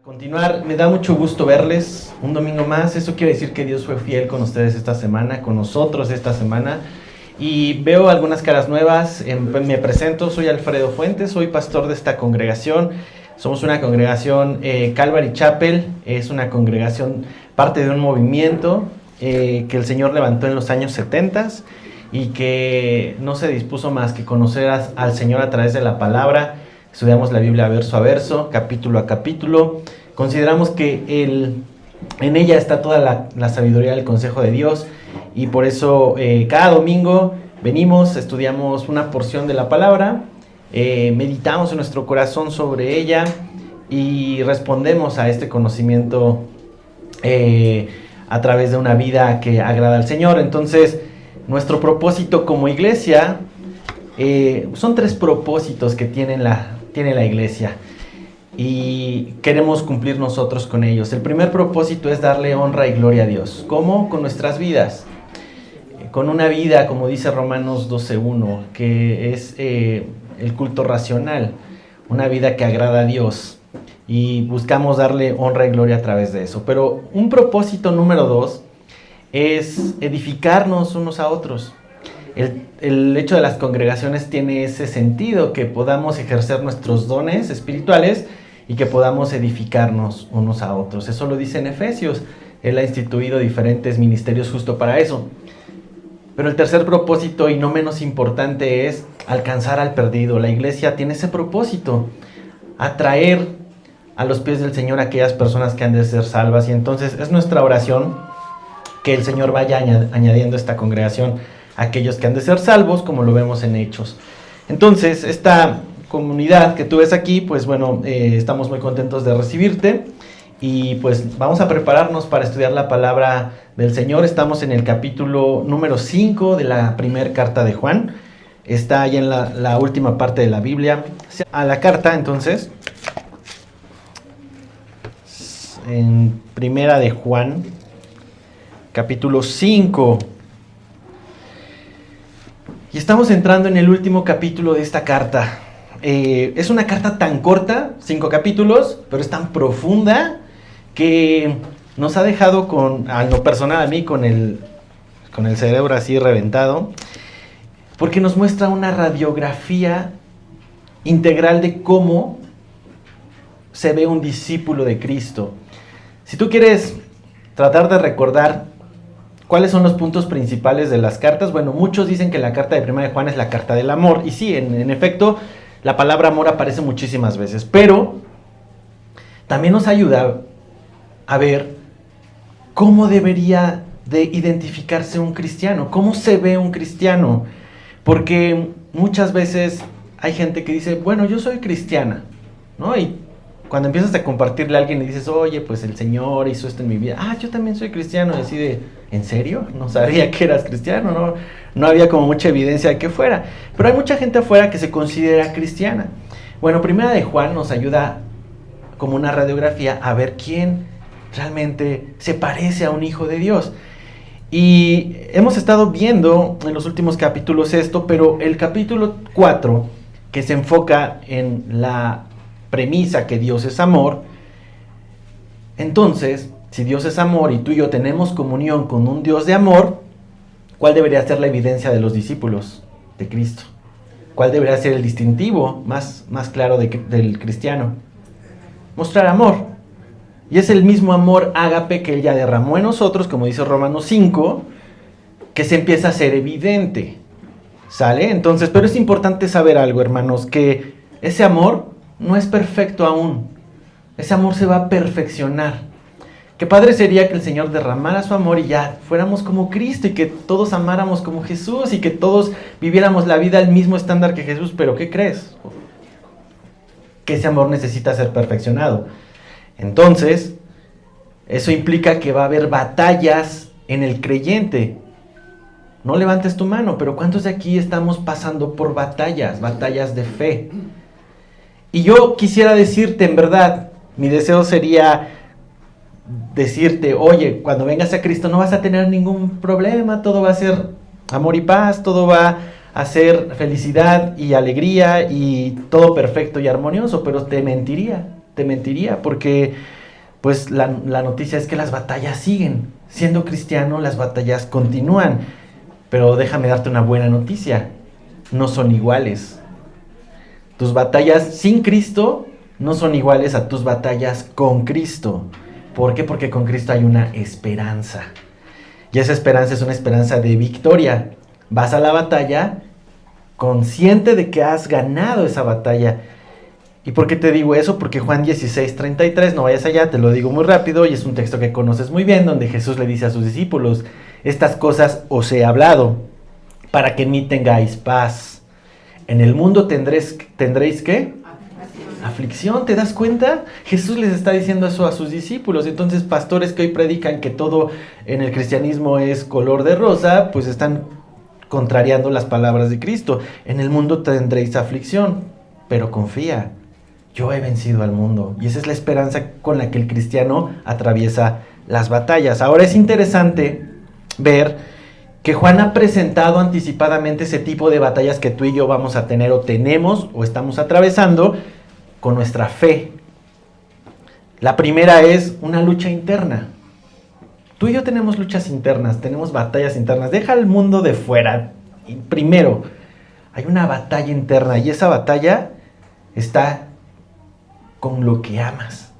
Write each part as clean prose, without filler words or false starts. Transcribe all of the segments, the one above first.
Continuar, me da mucho gusto verles un domingo más. Eso quiere decir que Dios fue fiel con ustedes esta semana, con nosotros esta semana. Y veo algunas caras nuevas. Me presento, soy Alfredo Fuentes, soy pastor de esta congregación. Somos una congregación Calvary Chapel, es una congregación, parte de un movimiento que el Señor levantó en los años 70 y que no se dispuso más que conocer al Señor a través de la palabra. Estudiamos la Biblia verso a verso, capítulo a capítulo. Consideramos que en ella está toda la sabiduría del consejo de Dios y por eso cada domingo venimos, estudiamos una porción de la palabra, meditamos en nuestro corazón sobre ella y respondemos a este conocimiento a través de una vida que agrada al Señor. Entonces, nuestro propósito como iglesia, son 3 propósitos que tiene la iglesia y queremos cumplir nosotros con ellos. El primer propósito es darle honra y gloria a Dios. ¿Cómo? Con nuestras vidas, con una vida, como dice Romanos 12:1, que es el culto racional, una vida que agrada a Dios, y buscamos darle honra y gloria a través de eso. Pero un propósito número 2 es edificarnos unos a otros. El hecho de las congregaciones tiene ese sentido, que podamos ejercer nuestros dones espirituales y que podamos edificarnos unos a otros. Eso lo dice en Efesios. Él ha instituido diferentes ministerios justo para eso. Pero el tercer propósito, y no menos importante, es alcanzar al perdido. La iglesia tiene ese propósito, atraer a los pies del Señor a aquellas personas que han de ser salvas. Y entonces es nuestra oración que el Señor vaya añadiendo a esta congregación aquellos que han de ser salvos, como lo vemos en Hechos. Entonces, esta comunidad que tú ves aquí, pues bueno, estamos muy contentos de recibirte y pues vamos a prepararnos para estudiar la palabra del Señor. Estamos en el capítulo número 5 de la primera carta de Juan. Está ahí en la última parte de la Biblia. A la carta, entonces, en primera de Juan, capítulo 5. Y estamos entrando en el último capítulo de esta carta. Es una carta tan corta, 5 capítulos, pero es tan profunda que nos ha dejado a lo personal, a mí, con el cerebro así reventado, porque nos muestra una radiografía integral de cómo se ve un discípulo de Cristo. Si tú quieres tratar de recordar ¿cuáles son los puntos principales de las cartas? Bueno, muchos dicen que la carta de Primera de Juan es la carta del amor. Y sí, en efecto, la palabra amor aparece muchísimas veces. Pero también nos ayuda a ver cómo debería de identificarse un cristiano. ¿Cómo se ve un cristiano? Porque muchas veces hay gente que dice, bueno, yo soy cristiana, ¿no? Y cuando empiezas a compartirle a alguien y dices, oye, pues el Señor hizo esto en mi vida. Ah, yo también soy cristiano. Y así de, ¿en serio? No sabía que eras cristiano, no había como mucha evidencia de que fuera. Pero hay mucha gente afuera que se considera cristiana. Bueno, Primera de Juan nos ayuda como una radiografía a ver quién realmente se parece a un hijo de Dios. Y hemos estado viendo en los últimos capítulos esto, pero el capítulo 4, que se enfoca en la premisa que Dios es amor. Entonces, si Dios es amor y tú y yo tenemos comunión con un Dios de amor, ¿cuál debería ser la evidencia de los discípulos de Cristo? ¿Cuál debería ser el distintivo más claro del cristiano? Mostrar amor. Y es el mismo amor ágape que Él ya derramó en nosotros, como dice Romanos 5, que se empieza a ser evidente. ¿Sale? Entonces, pero es importante saber algo, hermanos, que ese amor no es perfecto aún. Ese amor se va a perfeccionar. Qué padre sería que el Señor derramara su amor y ya fuéramos como Cristo y que todos amáramos como Jesús y que todos viviéramos la vida al mismo estándar que Jesús. Pero ¿qué crees? Que ese amor necesita ser perfeccionado. Entonces, eso implica que va a haber batallas en el creyente. No levantes tu mano, pero ¿cuántos de aquí estamos pasando por batallas de fe? Y yo quisiera decirte, en verdad, mi deseo sería decirte, oye, cuando vengas a Cristo no vas a tener ningún problema, todo va a ser amor y paz, todo va a ser felicidad y alegría y todo perfecto y armonioso, pero te mentiría, porque pues la noticia es que las batallas siguen. Siendo cristiano, las batallas continúan. Pero déjame darte una buena noticia. No son iguales. Tus batallas sin Cristo no son iguales a tus batallas con Cristo. ¿Por qué? Porque con Cristo hay una esperanza. Y esa esperanza es una esperanza de victoria. Vas a la batalla consciente de que has ganado esa batalla. ¿Y por qué te digo eso? Porque Juan 16:33, no vayas allá, te lo digo muy rápido, y es un texto que conoces muy bien, donde Jesús le dice a sus discípulos: estas cosas os he hablado, para que en mí tengáis paz. En el mundo tendréis ¿qué? Aflicción, ¿te das cuenta? Jesús les está diciendo eso a sus discípulos. Entonces, pastores que hoy predican que todo en el cristianismo es color de rosa, pues están contrariando las palabras de Cristo. En el mundo tendréis aflicción, pero confía, yo he vencido al mundo. Y esa es la esperanza con la que el cristiano atraviesa las batallas. Ahora es interesante ver que Juan ha presentado anticipadamente ese tipo de batallas que tú y yo vamos a tener, o tenemos, o estamos atravesando con nuestra fe. La primera es una lucha interna. Tú y yo tenemos luchas internas, tenemos batallas internas. Deja al mundo de fuera. Primero, hay una batalla interna, y esa batalla está con lo que amas.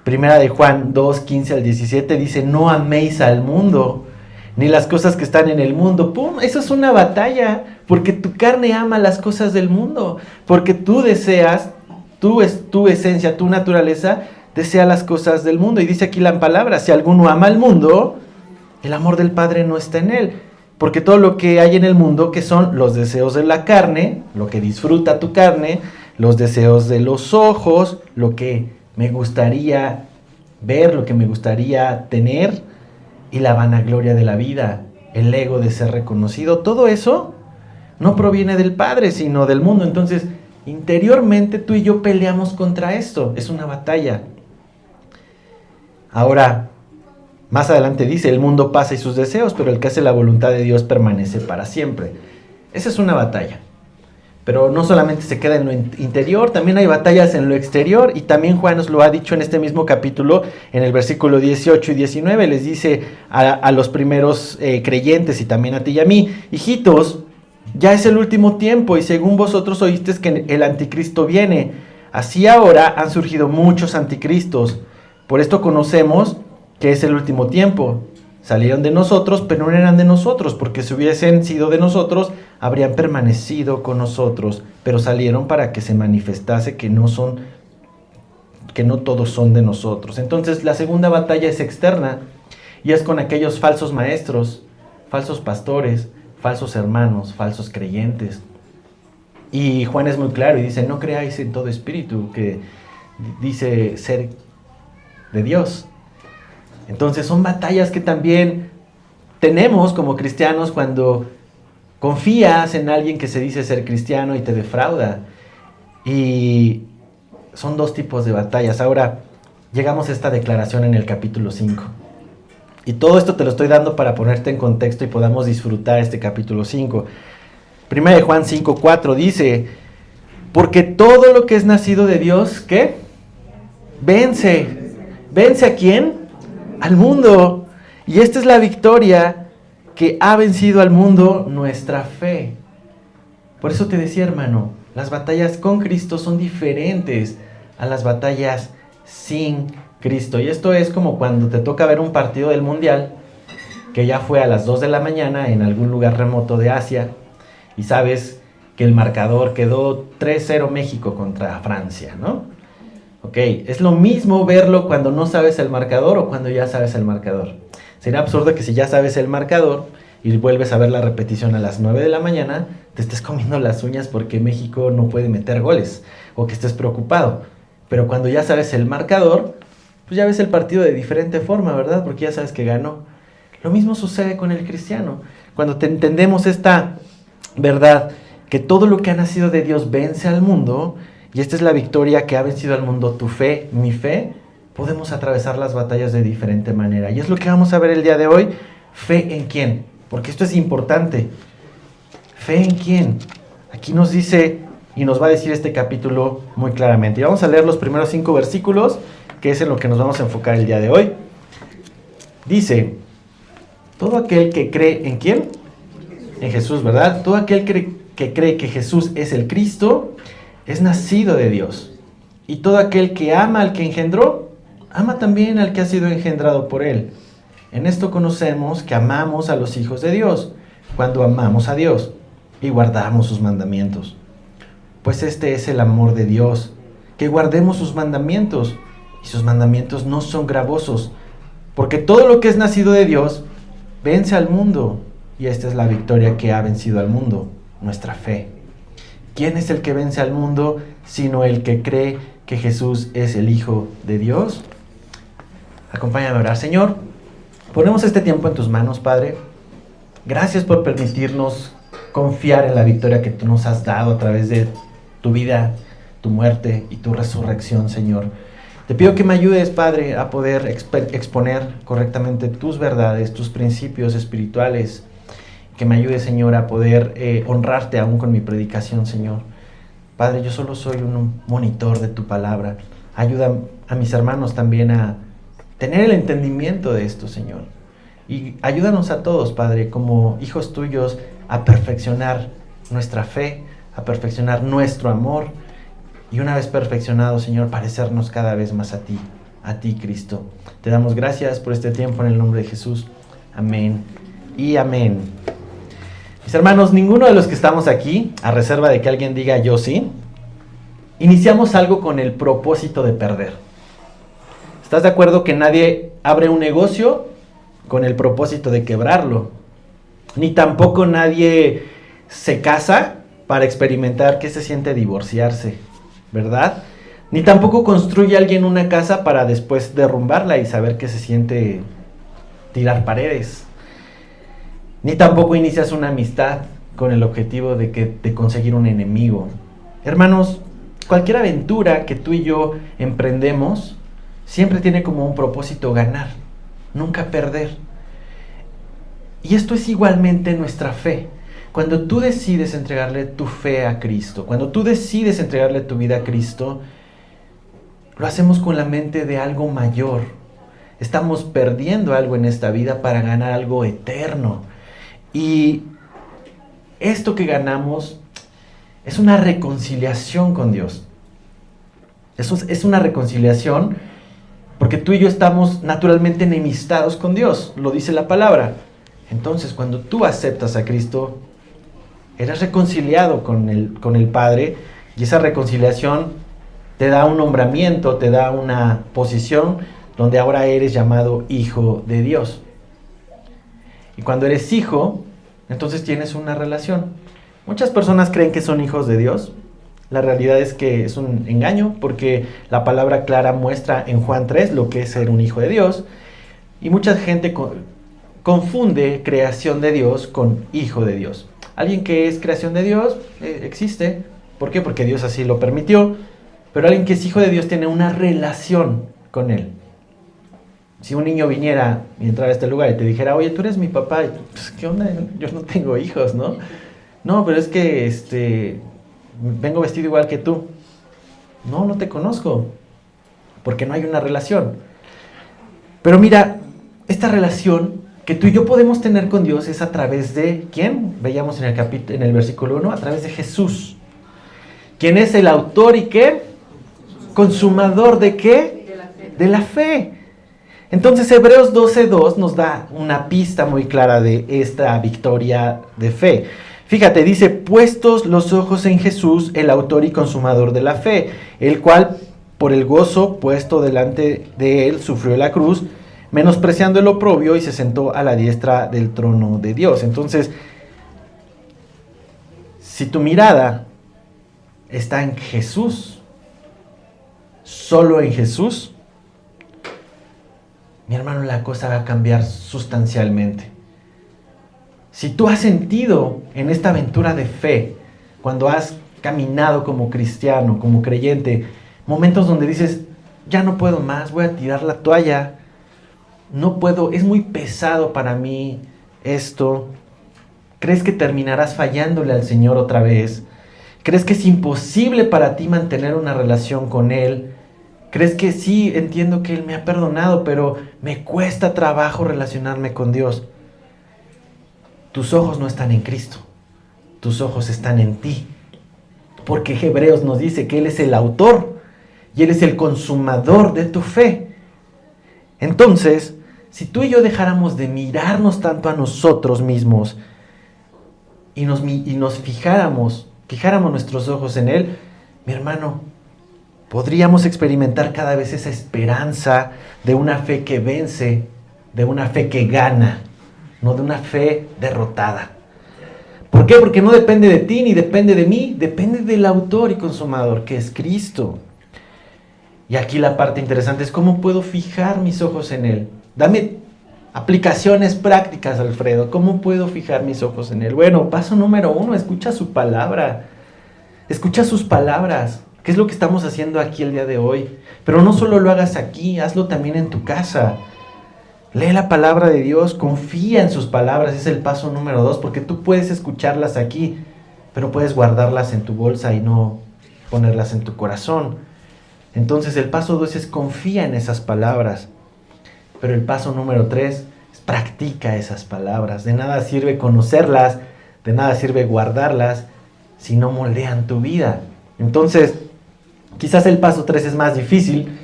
Primera de Juan 2:15-17 dice: no améis al mundo, ni las cosas que están en el mundo. ¡Pum! Eso es una batalla, porque tu carne ama las cosas del mundo, porque tú deseas, tu esencia, tu naturaleza desea las cosas del mundo. Y dice aquí la palabra: si alguno ama al mundo, el amor del Padre no está en él. Porque todo lo que hay en el mundo, que son los deseos de la carne, lo que disfruta tu carne, los deseos de los ojos, lo que me gustaría ver, lo que me gustaría tener, y la vanagloria de la vida, el ego de ser reconocido, todo eso no proviene del Padre, sino del mundo. Entonces, interiormente tú y yo peleamos contra esto. Es una batalla. Ahora, más adelante dice: el mundo pasa y sus deseos, pero el que hace la voluntad de Dios permanece para siempre. Esa es una batalla. Pero no solamente se queda en lo interior, también hay batallas en lo exterior. Y también Juan nos lo ha dicho en este mismo capítulo, en el versículo 18 y 19. Les dice a los primeros creyentes, y también a ti y a mí: hijitos, ya es el último tiempo, y según vosotros oísteis que el anticristo viene. Así ahora han surgido muchos anticristos. Por esto conocemos que es el último tiempo. Salieron de nosotros, pero no eran de nosotros, porque si hubiesen sido de nosotros, habrían permanecido con nosotros. Pero salieron para que se manifestase que no todos son de nosotros. Entonces, la segunda batalla es externa, y es con aquellos falsos maestros, falsos pastores, falsos hermanos, falsos creyentes. Y Juan es muy claro y dice: no creáis en todo espíritu, que dice ser de Dios. Entonces son batallas que también tenemos como cristianos cuando confías en alguien que se dice ser cristiano y te defrauda. Y son dos tipos de batallas. Ahora llegamos a esta declaración en el capítulo 5. Y todo esto te lo estoy dando para ponerte en contexto y podamos disfrutar este capítulo 5. Primera de Juan 5:4 dice: porque todo lo que es nacido de Dios, ¿qué? Vence. ¿Vence a quién? Al mundo. Y esta es la victoria que ha vencido al mundo, nuestra fe. Por eso te decía, hermano, las batallas con Cristo son diferentes a las batallas sin Cristo. Y esto es como cuando te toca ver un partido del Mundial, que ya fue a las 2 de la mañana en algún lugar remoto de Asia, y sabes que el marcador quedó 3-0 México contra Francia, ¿no? Ok, es lo mismo verlo cuando no sabes el marcador o cuando ya sabes el marcador. Sería absurdo que si ya sabes el marcador y vuelves a ver la repetición a las 9 de la mañana, te estés comiendo las uñas porque México no puede meter goles, o que estés preocupado. Pero cuando ya sabes el marcador, pues ya ves el partido de diferente forma, ¿verdad? Porque ya sabes que ganó. Lo mismo sucede con el cristiano. Cuando entendemos esta verdad, que todo lo que ha nacido de Dios vence al mundo, y esta es la victoria que ha vencido al mundo, tu fe, mi fe, podemos atravesar las batallas de diferente manera. Y es lo que vamos a ver el día de hoy. ¿Fe en quién? Porque esto es importante. ¿Fe en quién? Aquí nos dice, y nos va a decir este capítulo muy claramente. Y vamos a leer los primeros 5 versículos, que es en lo que nos vamos a enfocar el día de hoy. Dice, todo aquel que cree ¿en quién? En Jesús, ¿verdad? Todo aquel que cree que Jesús es el Cristo es nacido de Dios. Y todo aquel que ama al que engendró, ama también al que ha sido engendrado por él. En esto conocemos que amamos a los hijos de Dios, cuando amamos a Dios y guardamos sus mandamientos. Pues este es el amor de Dios, que guardemos sus mandamientos, y sus mandamientos no son gravosos, porque todo lo que es nacido de Dios vence al mundo, y esta es la victoria que ha vencido al mundo, nuestra fe. ¿Quién es el que vence al mundo, sino el que cree que Jesús es el Hijo de Dios? Acompáñame a orar. Señor, ponemos este tiempo en tus manos, Padre. Gracias por permitirnos confiar en la victoria que tú nos has dado a través de tu vida, tu muerte y tu resurrección, Señor. Te pido que me ayudes, Padre, a poder exponer correctamente tus verdades, tus principios espirituales. Que me ayudes, Señor, a poder honrarte aún con mi predicación, Señor. Padre, yo solo soy un monitor de tu palabra. Ayuda a mis hermanos también a tener el entendimiento de esto, Señor. Y ayúdanos a todos, Padre, como hijos tuyos, a perfeccionar nuestra fe, a perfeccionar nuestro amor. Y una vez perfeccionado, Señor, parecernos cada vez más a ti, Cristo. Te damos gracias por este tiempo en el nombre de Jesús. Amén y amén. Mis hermanos, ninguno de los que estamos aquí, a reserva de que alguien diga yo sí, iniciamos algo con el propósito de perder. ¿Estás de acuerdo que nadie abre un negocio con el propósito de quebrarlo? Ni tampoco nadie se casa para experimentar qué se siente divorciarse, ¿verdad? Ni tampoco construye alguien una casa para después derrumbarla y saber qué se siente tirar paredes. Ni tampoco inicias una amistad con el objetivo de conseguir un enemigo. Hermanos, cualquier aventura que tú y yo emprendemos siempre tiene como un propósito ganar, nunca perder. Y esto es igualmente nuestra fe. Cuando tú decides entregarle tu fe a Cristo, cuando tú decides entregarle tu vida a Cristo, lo hacemos con la mente de algo mayor. Estamos perdiendo algo en esta vida para ganar algo eterno. Y esto que ganamos es una reconciliación con Dios. Es una reconciliación porque tú y yo estamos naturalmente enemistados con Dios, lo dice la palabra. Entonces, cuando tú aceptas a Cristo, eres reconciliado con el Padre, y esa reconciliación te da un nombramiento, te da una posición donde ahora eres llamado hijo de Dios. Y cuando eres hijo, entonces tienes una relación. Muchas personas creen que son hijos de Dios. La realidad es que es un engaño, porque la palabra clara muestra en Juan 3 lo que es ser un hijo de Dios. Y mucha gente confunde creación de Dios con hijo de Dios. Alguien que es creación de Dios existe. ¿Por qué? Porque Dios así lo permitió. Pero alguien que es hijo de Dios tiene una relación con Él. Si un niño viniera y entrara a este lugar y te dijera, oye, tú eres mi papá, pues, ¿qué onda? Yo no tengo hijos, ¿no? No, pero es que vengo vestido igual que tú. No te conozco, porque no hay una relación. Pero mira, esta relación que tú y yo podemos tener con Dios es a través de, ¿quién? Veíamos en el versículo 1, a través de Jesús. ¿Quién es el autor y qué? Consumador de qué? De la fe. Entonces Hebreos 12:2 nos da una pista muy clara de esta victoria de fe. Fíjate, dice, puestos los ojos en Jesús, el autor y consumador de la fe, el cual por el gozo puesto delante de él sufrió la cruz, menospreciando el oprobio, y se sentó a la diestra del trono de Dios. Entonces, si tu mirada está en Jesús, solo en Jesús, mi hermano, la cosa va a cambiar sustancialmente. Si tú has sentido en esta aventura de fe, cuando has caminado como cristiano, como creyente, momentos donde dices, ya no puedo más, voy a tirar la toalla, no puedo, es muy pesado para mí esto, crees que terminarás fallándole al Señor otra vez, crees que es imposible para ti mantener una relación con Él, ¿Crees que sí, entiendo que Él me ha perdonado, pero me cuesta trabajo relacionarme con Dios? Tus ojos no están en Cristo, tus ojos están en ti. Porque Hebreos nos dice que Él es el autor y Él es el consumador de tu fe. Entonces, si tú y yo dejáramos de mirarnos tanto a nosotros mismos y nos fijáramos nuestros ojos en Él, mi hermano, podríamos experimentar cada vez esa esperanza de una fe que vence, de una fe que gana, no de una fe derrotada. ¿Por qué? Porque no depende de ti ni depende de mí, depende del autor y consumador, que es Cristo. Y aquí la parte interesante es cómo puedo fijar mis ojos en Él. Dame aplicaciones prácticas, Alfredo. ¿Cómo puedo fijar mis ojos en Él? Bueno, paso número 1, escucha su palabra. Escucha sus palabras. ¿Qué es lo que estamos haciendo aquí el día de hoy? Pero no solo lo hagas aquí, hazlo también en tu casa. Lee la palabra de Dios, confía en sus palabras, es el paso número 2, porque tú puedes escucharlas aquí, pero puedes guardarlas en tu bolsa y no ponerlas en tu corazón. Entonces el paso 2 es confía en esas palabras. Pero el paso número 3 es practica esas palabras. De nada sirve conocerlas, de nada sirve guardarlas, si no moldean tu vida. Entonces, quizás el paso 3 es más difícil,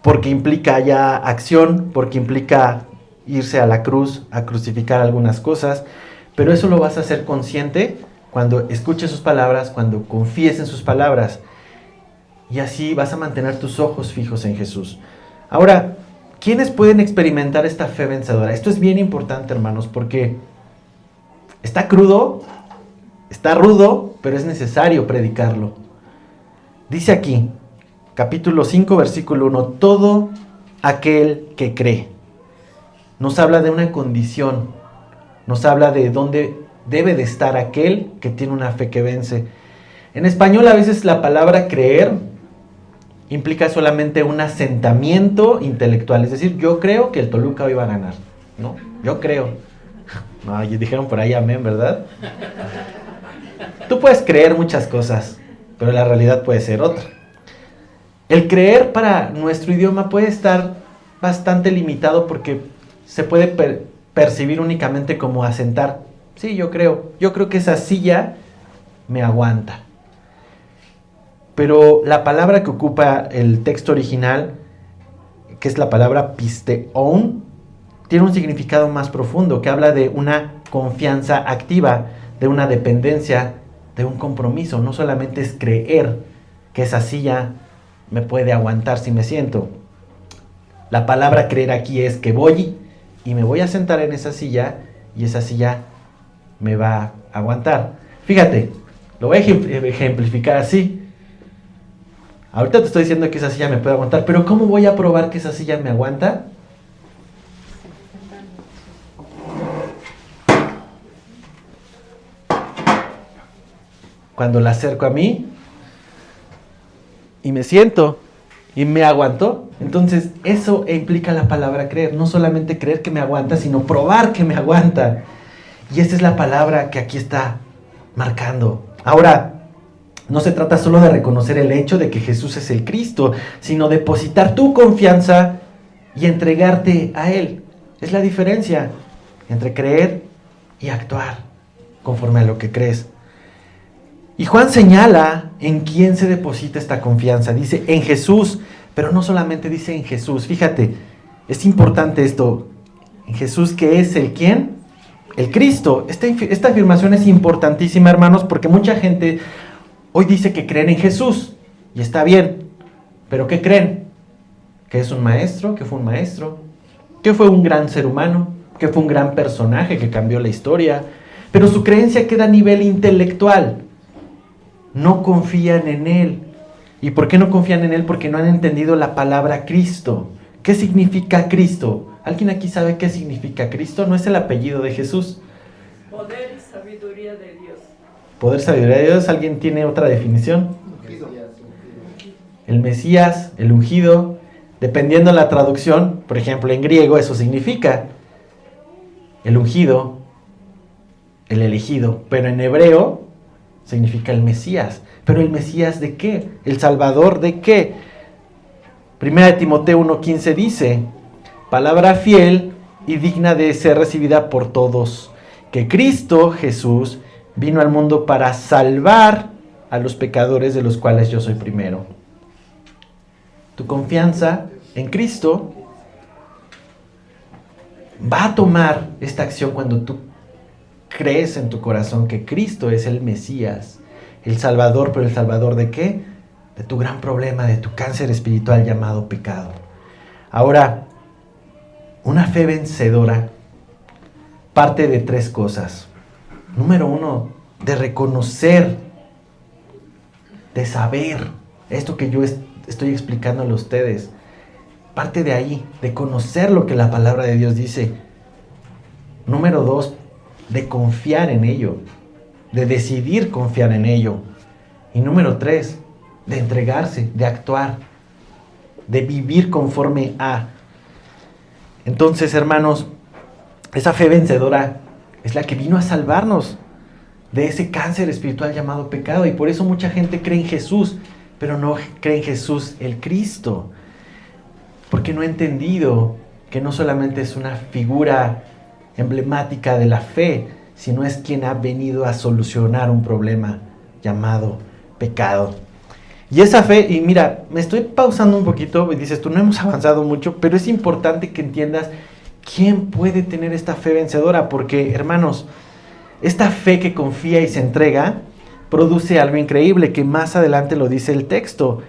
porque implica ya acción, porque implica irse a la cruz, a crucificar algunas cosas, pero eso lo vas a hacer consciente cuando escuches sus palabras, cuando confíes en sus palabras, y así vas a mantener tus ojos fijos en Jesús. Ahora, ¿quiénes pueden experimentar esta fe vencedora? Esto es bien importante, hermanos, porque está crudo, está rudo, pero es necesario predicarlo. Dice aquí, capítulo 5, versículo 1, todo aquel que cree. Nos habla de una condición, nos habla de dónde debe de estar aquel que tiene una fe que vence. En español a veces la palabra creer implica solamente un asentamiento intelectual, es decir, yo creo que el Toluca hoy va a ganar, ¿no? Yo creo. No, dijeron por ahí amén, ¿verdad? Tú puedes creer muchas cosas, pero la realidad puede ser otra. El creer para nuestro idioma puede estar bastante limitado porque se puede percibir únicamente como asentar. Sí, yo creo que esa silla me aguanta. Pero la palabra que ocupa el texto original, que es la palabra pisteón, tiene un significado más profundo, que habla de una confianza activa, de una dependencia, de un compromiso. No solamente es creer que esa silla me puede aguantar si me siento. La palabra creer aquí es que voy y me voy a sentar en esa silla y esa silla me va a aguantar. Fíjate, lo voy a ejemplificar así. Ahorita te estoy diciendo que esa silla me puede aguantar, pero ¿cómo voy a probar que esa silla me aguanta? Cuando la acerco a mí y me siento y me aguantó. Entonces eso implica la palabra creer, no solamente creer que me aguanta, sino probar que me aguanta. Y esa es la palabra que aquí está marcando. Ahora, no se trata solo de reconocer el hecho de que Jesús es el Cristo, sino depositar tu confianza y entregarte a Él. Es la diferencia entre creer y actuar conforme a lo que crees. Y Juan señala en quién se deposita esta confianza. Dice en Jesús, pero no solamente dice en Jesús. Fíjate, es importante esto. En Jesús, que es el ¿quién? El Cristo. Esta afirmación es importantísima, hermanos, porque mucha gente hoy dice que creen en Jesús, y está bien, pero ¿qué creen? ¿Que es un maestro? ¿Que fue un maestro? ¿Que fue un gran ser humano? ¿Que fue un gran personaje que cambió la historia? Pero su creencia queda a nivel intelectual. No confían en Él. ¿Y por qué no confían en Él? Porque no han entendido la palabra Cristo. ¿Qué significa Cristo? ¿Alguien aquí sabe qué significa Cristo? No es el apellido de Jesús. Poder y sabiduría de Dios. Poder, sabiduría de Dios. ¿Alguien tiene otra definición? El Mesías, el ungido. Dependiendo de la traducción, por ejemplo, en griego eso significa el ungido, el elegido. Pero en hebreo significa el Mesías. ¿Pero el Mesías de qué? ¿El Salvador de qué? 1 Timoteo 1:15 dice, palabra fiel y digna de ser recibida por todos, que Cristo Jesús vino al mundo para salvar a los pecadores, de los cuales yo soy primero. Tu confianza en Cristo va a tomar esta acción cuando tú crees en tu corazón que Cristo es el Mesías, el Salvador. ¿Pero el Salvador de qué? De tu gran problema, de tu cáncer espiritual llamado pecado. Ahora, una fe vencedora parte de 3 cosas. Número 1, de reconocer, de saber esto que yo estoy explicándole a ustedes. Parte de ahí, de conocer lo que la palabra de Dios dice. Número 2, de confiar en ello, de decidir confiar en ello. Y número 3, de entregarse, de actuar, de vivir conforme a. Entonces, hermanos, esa fe vencedora es la que vino a salvarnos de ese cáncer espiritual llamado pecado. Y por eso mucha gente cree en Jesús, pero no cree en Jesús el Cristo. Porque no ha entendido que no solamente es una figura emblemática de la fe, sino es quien ha venido a solucionar un problema llamado pecado. Y esa fe, y mira, me estoy pausando un poquito, y dices tú, no hemos avanzado mucho, pero es importante que entiendas quién puede tener esta fe vencedora, porque, hermanos, esta fe que confía y se entrega produce algo increíble, que más adelante lo dice el texto.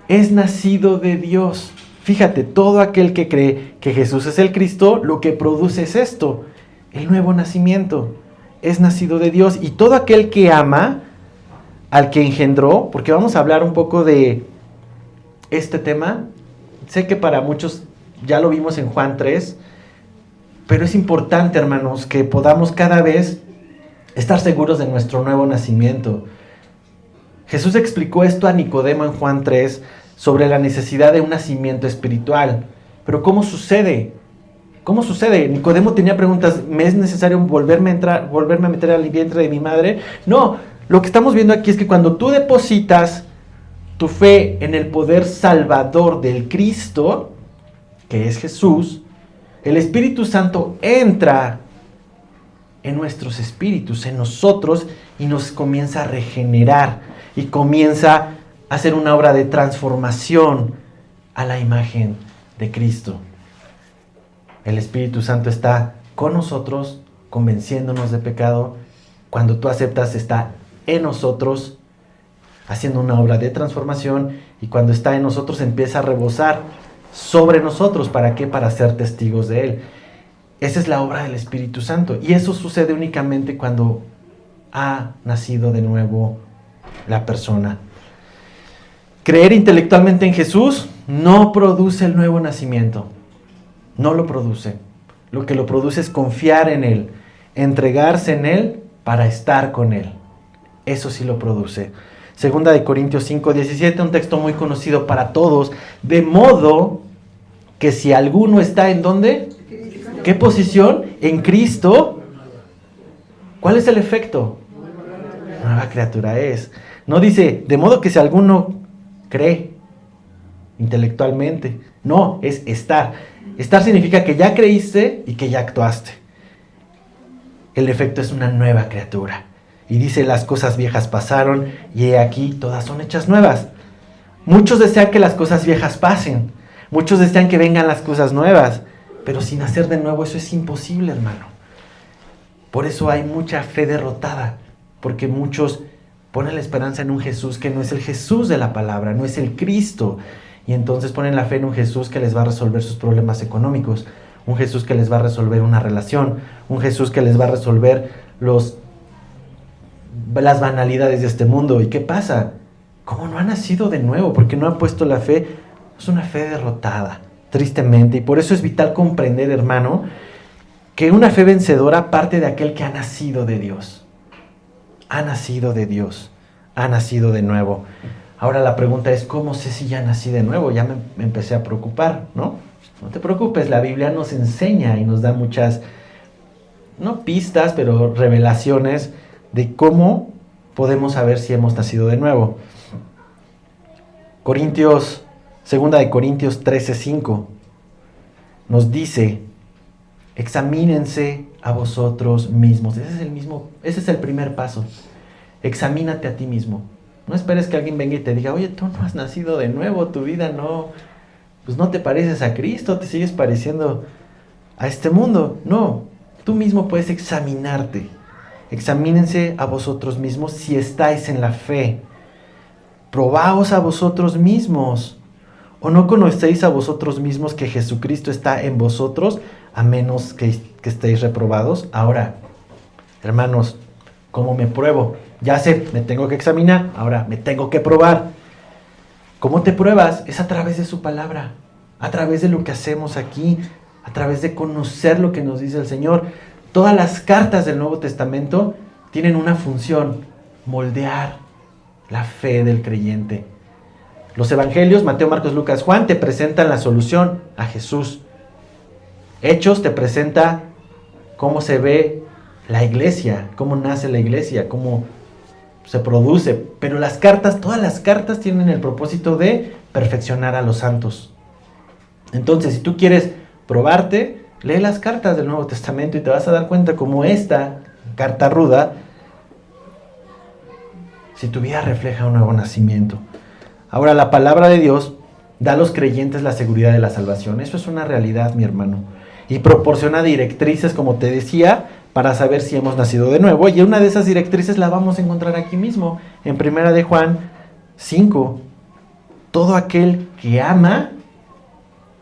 Es nacido de Dios. Fíjate, todo aquel que cree que Jesús es el Cristo, lo que produce es esto, el nuevo nacimiento. Es nacido de Dios. Y todo aquel que ama al que engendró, porque vamos a hablar un poco de este tema. Sé que para muchos ya lo vimos en Juan 3, pero es importante, hermanos, que podamos cada vez estar seguros de nuestro nuevo nacimiento. Jesús explicó esto a Nicodemo en Juan 3 sobre la necesidad de un nacimiento espiritual. Pero ¿cómo sucede? ¿Cómo sucede? Nicodemo tenía preguntas. ¿Me es necesario volverme a meter al vientre de mi madre? No, lo que estamos viendo aquí es que cuando tú depositas tu fe en el poder salvador del Cristo, que es Jesús, el Espíritu Santo entra en nuestros espíritus, en nosotros, y nos comienza a regenerar y comienza a hacer una obra de transformación a la imagen de Cristo. El Espíritu Santo está con nosotros, convenciéndonos de pecado. Cuando tú aceptas, está en nosotros, haciendo una obra de transformación, y cuando está en nosotros empieza a rebosar sobre nosotros. ¿Para qué? Para ser testigos de Él. Esa es la obra del Espíritu Santo, y eso sucede únicamente cuando ha nacido de nuevo la persona. Creer intelectualmente en Jesús no produce el nuevo nacimiento, no lo produce. Lo que lo produce es confiar en Él, entregarse en Él para estar con Él. Eso sí lo produce. Segunda de Corintios 5:17, un texto muy conocido para todos. De modo que si alguno está ¿en dónde? ¿Qué posición? En Cristo. ¿Cuál es el efecto? Nueva criatura es. No dice, de modo que si alguno cree intelectualmente. No, es estar. Estar significa que ya creíste y que ya actuaste. El efecto es una nueva criatura. Y dice, las cosas viejas pasaron y he aquí, todas son hechas nuevas. Muchos desean que las cosas viejas pasen. Muchos desean que vengan las cosas nuevas. Pero sin nacer de nuevo eso es imposible, hermano. Por eso hay mucha fe derrotada. Porque muchos ponen la esperanza en un Jesús que no es el Jesús de la palabra, no es el Cristo. Y entonces ponen la fe en un Jesús que les va a resolver sus problemas económicos. Un Jesús que les va a resolver una relación. Un Jesús que les va a resolver las banalidades de este mundo. ¿Y qué pasa? ¿Cómo no ha nacido de nuevo? Porque no ha puesto la fe. Es una fe derrotada, tristemente. Y por eso es vital comprender, hermano, que una fe vencedora parte de aquel que ha nacido de Dios. Ha nacido de Dios. Ha nacido de nuevo. Ahora la pregunta es, ¿cómo sé si ya nací de nuevo? Ya me empecé a preocupar, ¿no? No te preocupes, la Biblia nos enseña y nos da muchas, no pistas, pero revelaciones de cómo podemos saber si hemos nacido de nuevo. Segunda de Corintios 13:5 nos dice: examínense a vosotros mismos. Ese es el primer paso. Examínate a ti mismo. No esperes que alguien venga y te diga: oye, tú no has nacido de nuevo, tu vida pues no te pareces a Cristo, te sigues pareciendo a este mundo. No, tú mismo puedes examinarte. Examínense a vosotros mismos si estáis en la fe. Probaos a vosotros mismos. ¿O no conocéis a vosotros mismos que Jesucristo está en vosotros, a menos que estéis reprobados? Ahora, hermanos, ¿cómo me pruebo? Ya sé, me tengo que examinar, ahora me tengo que probar. ¿Cómo te pruebas? Es a través de su palabra, a través de lo que hacemos aquí, a través de conocer lo que nos dice el Señor. Todas las cartas del Nuevo Testamento tienen una función: moldear la fe del creyente. Los evangelios, Mateo, Marcos, Lucas, Juan, te presentan la solución a Jesús. Hechos te presenta cómo se ve la iglesia, cómo nace la iglesia, cómo se produce. Pero todas las cartas tienen el propósito de perfeccionar a los santos. Entonces, si tú quieres probarte, lee las cartas del Nuevo Testamento y te vas a dar cuenta cómo esta carta ruda, si tu vida refleja un nuevo nacimiento. Ahora, la palabra de Dios da a los creyentes la seguridad de la salvación. Eso es una realidad, mi hermano. Y proporciona directrices, como te decía, para saber si hemos nacido de nuevo. Y una de esas directrices la vamos a encontrar aquí mismo, en 1 de Juan 5. Todo aquel que ama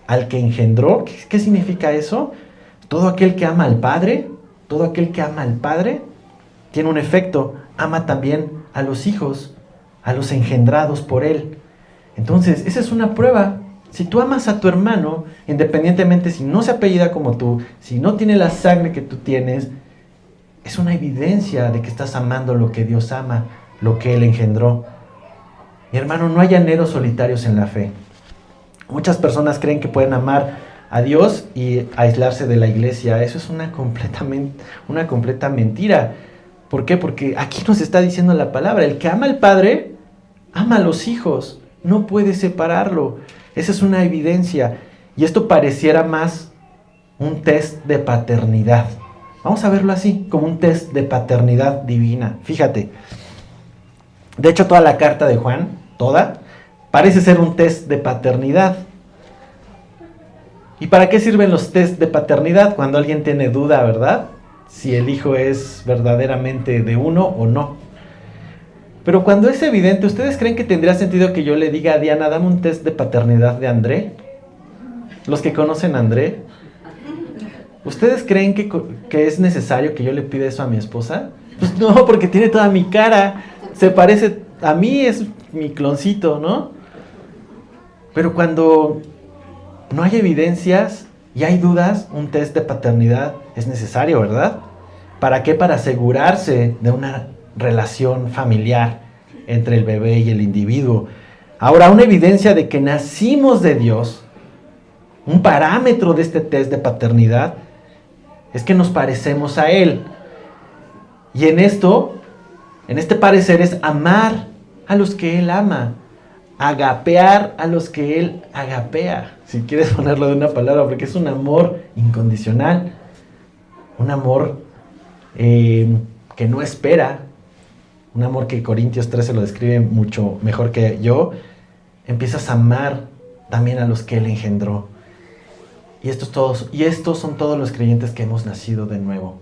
al que engendró. ¿Qué significa eso? Todo aquel que ama al Padre, tiene un efecto. Ama también a los hijos, a los engendrados por él. Entonces, esa es una prueba. Si tú amas a tu hermano, independientemente si no se apellida como tú, si no tiene la sangre que tú tienes, es una evidencia de que estás amando lo que Dios ama, lo que Él engendró. Mi hermano, no hay llaneros solitarios en la fe. Muchas personas creen que pueden amar a Dios y aislarse de la iglesia. Eso es una completa mentira. ¿Por qué? Porque aquí nos está diciendo la palabra: el que ama al Padre, ama a los hijos. No puede separarlo. Esa es una evidencia. Y esto pareciera más un test de paternidad. Vamos a verlo así, como un test de paternidad divina. Fíjate. De hecho, toda la carta de Juan, parece ser un test de paternidad. ¿Y para qué sirven los test de paternidad? Cuando alguien tiene duda, ¿verdad? Si el hijo es verdaderamente de uno o no. Pero cuando es evidente, ¿ustedes creen que tendría sentido que yo le diga a Diana: dame un test de paternidad de André? Los que conocen a André. ¿Ustedes creen que es necesario que yo le pida eso a mi esposa? Pues no, porque tiene toda mi cara. Se parece a mí, es mi cloncito, ¿no? Pero cuando no hay evidencias y hay dudas, un test de paternidad es necesario, ¿verdad? ¿Para qué? Para asegurarse de una relación familiar entre el bebé y el individuo. Ahora, una evidencia de que nacimos de Dios, un parámetro de este test de paternidad, es que nos parecemos a Él. Y en este parecer es amar a los que Él ama, agapear a los que Él agapea, si quieres ponerlo de una palabra, porque es un amor incondicional, un amor que no espera, un amor que Corintios 13 lo describe mucho mejor que yo. Empiezas a amar también a los que Él engendró. Y estos son todos los creyentes que hemos nacido de nuevo.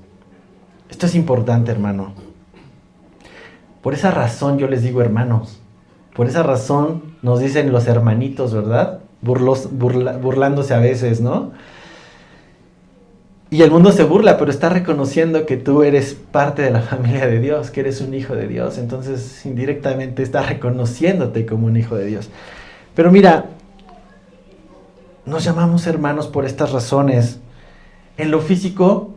Esto es importante, hermano. Por esa razón yo les digo hermanos. Por esa razón nos dicen los hermanitos, ¿verdad? Burlándose a veces, ¿no? Y el mundo se burla, pero está reconociendo que tú eres parte de la familia de Dios, que eres un hijo de Dios. Entonces, indirectamente está reconociéndote como un hijo de Dios. Pero mira, nos llamamos hermanos por estas razones. En lo físico,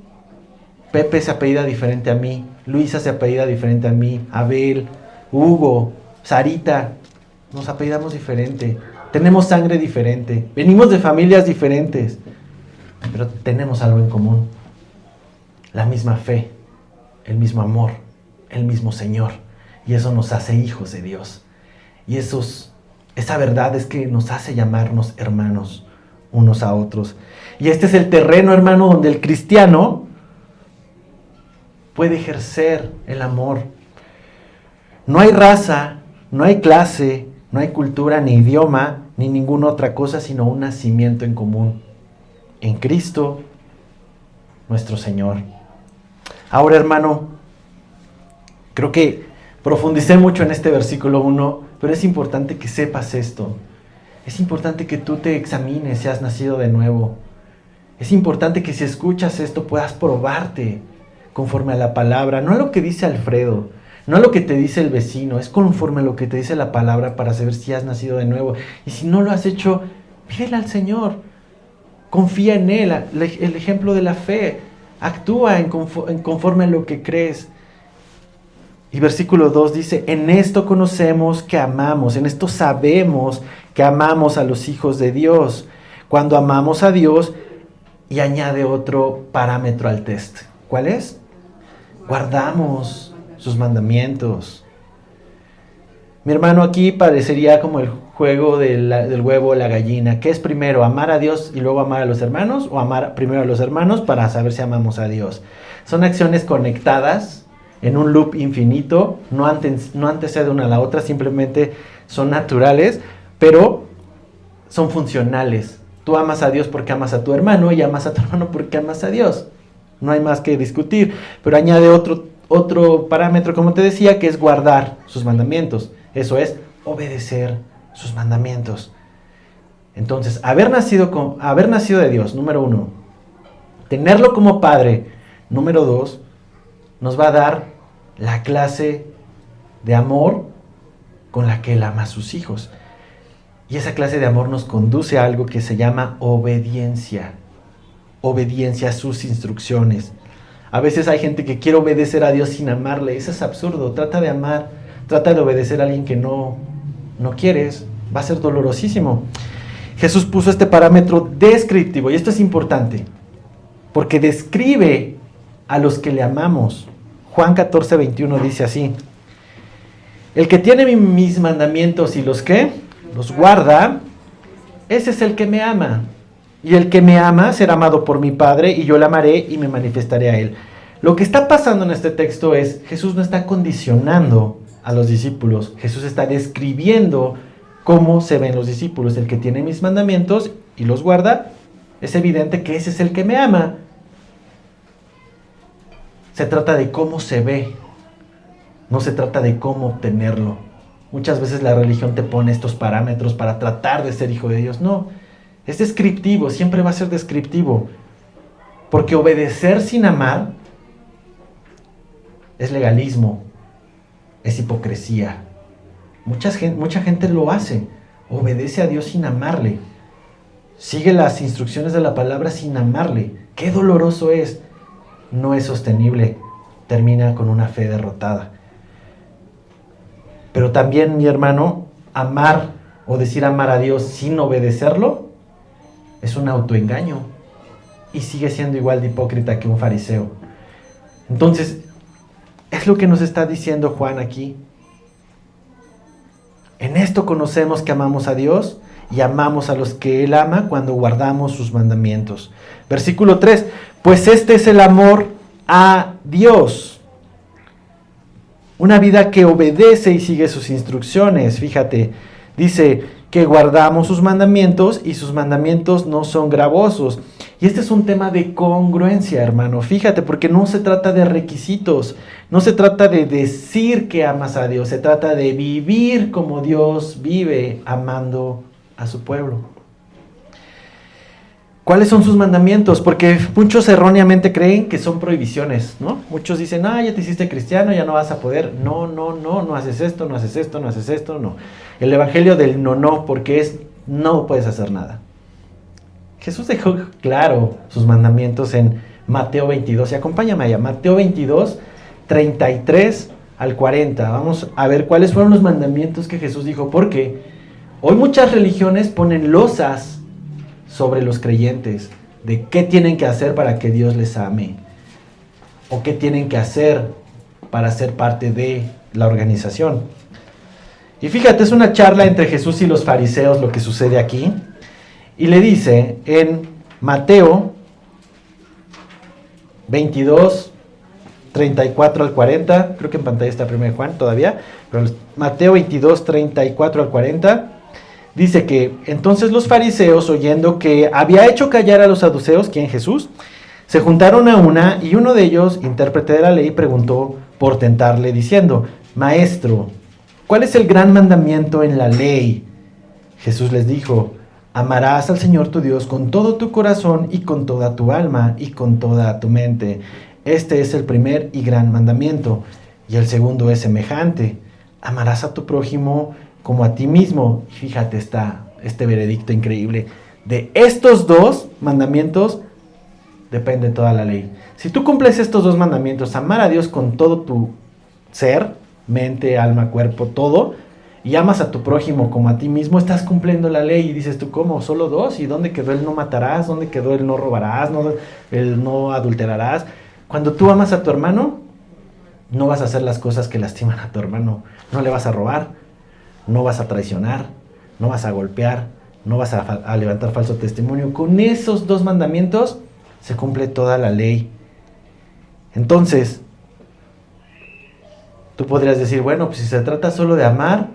Pepe se apellida diferente a mí, Luisa se apellida diferente a mí, Abel, Hugo, Sarita, nos apellidamos diferente. Tenemos sangre diferente, venimos de familias diferentes. Pero tenemos algo en común: la misma fe, el mismo amor, el mismo Señor. y eso nos hace hijos de Dios. Y esa verdad es que nos hace llamarnos hermanos unos a otros. Y este es el terreno, hermano, donde el cristiano puede ejercer el amor. No hay raza, no hay clase, no hay cultura, ni idioma, ni ninguna otra cosa, sino un nacimiento en común en Cristo, nuestro Señor. Ahora, hermano, creo que profundicé mucho en este versículo 1, pero es importante que sepas esto. Es importante que tú te examines si has nacido de nuevo. Es importante que si escuchas esto puedas probarte conforme a la palabra, no a lo que dice Alfredo, no a lo que te dice el vecino, es conforme a lo que te dice la palabra para saber si has nacido de nuevo. Y si no lo has hecho, pídele al Señor, confía en Él, el ejemplo de la fe, actúa conforme a lo que crees. Y versículo 2 dice, en esto conocemos que amamos, en esto sabemos que amamos a los hijos de Dios, cuando amamos a Dios, y añade otro parámetro al test. ¿Cuál es? Guardamos sus mandamientos. Mi hermano, aquí parecería como el juego del huevo o la gallina. ¿Qué es primero, amar a Dios y luego amar a los hermanos? ¿O amar primero a los hermanos para saber si amamos a Dios? Son acciones conectadas en un loop infinito, no antecede una a la otra, simplemente son naturales, pero son funcionales. Tú amas a Dios porque amas a tu hermano y amas a tu hermano porque amas a Dios. No hay más que discutir, pero añade otro parámetro, como te decía, que es guardar sus mandamientos. Eso es obedecer sus mandamientos. Entonces, haber nacido de Dios, número 1, tenerlo como padre, número 2, nos va a dar la clase de amor con la que Él ama a sus hijos. Y esa clase de amor nos conduce a algo que se llama obediencia. Obediencia a sus instrucciones. A veces hay gente que quiere obedecer a Dios sin amarle. Eso es absurdo. Trata de obedecer a alguien que no quieres. Va a ser dolorosísimo. Jesús puso este parámetro descriptivo, y esto es importante, porque describe a los que le amamos. Juan 14:21 dice así: el que tiene mis mandamientos y los guarda, ese es el que me ama. Y el que me ama será amado por mi Padre, y yo le amaré y me manifestaré a él. Lo que está pasando en este texto es, Jesús no está condicionando a los discípulos. Jesús está describiendo cómo se ven los discípulos. El que tiene mis mandamientos y los guarda, es evidente que ese es el que me ama. Se trata de cómo se ve, no se trata de cómo obtenerlo. Muchas veces la religión te pone estos parámetros para tratar de ser hijo de Dios. No, es descriptivo, siempre va a ser descriptivo. Porque obedecer sin amar es legalismo, es hipocresía. Mucha gente lo hace, obedece a Dios sin amarle. Sigue las instrucciones de la palabra sin amarle. ¡Qué doloroso es! No es sostenible, termina con una fe derrotada. Pero también, mi hermano, amar o decir amar a Dios sin obedecerlo es un autoengaño y sigue siendo igual de hipócrita que un fariseo. Entonces, es lo que nos está diciendo Juan aquí. En esto conocemos que amamos a Dios y amamos a los que Él ama cuando guardamos sus mandamientos. Versículo 3, pues este es el amor a Dios. Una vida que obedece y sigue sus instrucciones. Fíjate, dice que guardamos sus mandamientos y sus mandamientos no son gravosos. Y este es un tema de congruencia, hermano. Fíjate, porque no se trata de requisitos, no se trata de decir que amas a Dios, se trata de vivir como Dios vive, amando a su pueblo. ¿Cuáles son sus mandamientos? Porque muchos erróneamente creen que son prohibiciones, ¿no? Muchos dicen, ya te hiciste cristiano, ya no vas a poder. No haces esto, no haces esto, no haces esto, no. El evangelio del no, porque es no puedes hacer nada. Jesús dejó claro sus mandamientos en Mateo 22, y acompáñame allá, Mateo 22, 33 al 40. Vamos a ver cuáles fueron los mandamientos que Jesús dijo, porque hoy muchas religiones ponen losas sobre los creyentes de qué tienen que hacer para que Dios les ame, o qué tienen que hacer para ser parte de la organización. Y fíjate, es una charla entre Jesús y los fariseos lo que sucede aquí. Y le dice en Mateo 22, 34 al 40, creo que en pantalla está 1 Juan todavía, pero Mateo 22, 34 al 40, dice que entonces los fariseos, oyendo que había hecho callar a los saduceos, ¿quién? Jesús, se juntaron a una, y uno de ellos, intérprete de la ley, preguntó por tentarle, diciendo: Maestro, ¿cuál es el gran mandamiento en la ley? Jesús les dijo: amarás al Señor tu Dios con todo tu corazón y con toda tu alma y con toda tu mente. Este es el primer y gran mandamiento. Y el segundo es semejante: amarás a tu prójimo como a ti mismo. Y fíjate este veredicto increíble. De estos dos mandamientos depende toda la ley. Si tú cumples estos dos mandamientos, amar a Dios con todo tu ser, mente, alma, cuerpo, todo, y amas a tu prójimo como a ti mismo, estás cumpliendo la ley. Y dices tú, ¿cómo? ¿Solo dos? ¿Y dónde quedó el no matarás? ¿Dónde quedó el no robarás? El no adulterarás? Cuando tú amas a tu hermano, no vas a hacer las cosas que lastiman a tu hermano. No le vas a robar, no vas a traicionar, no vas a golpear, no vas a levantar falso testimonio. Con esos dos mandamientos se cumple toda la ley. Entonces, tú podrías decir, bueno, pues si se trata solo de amar,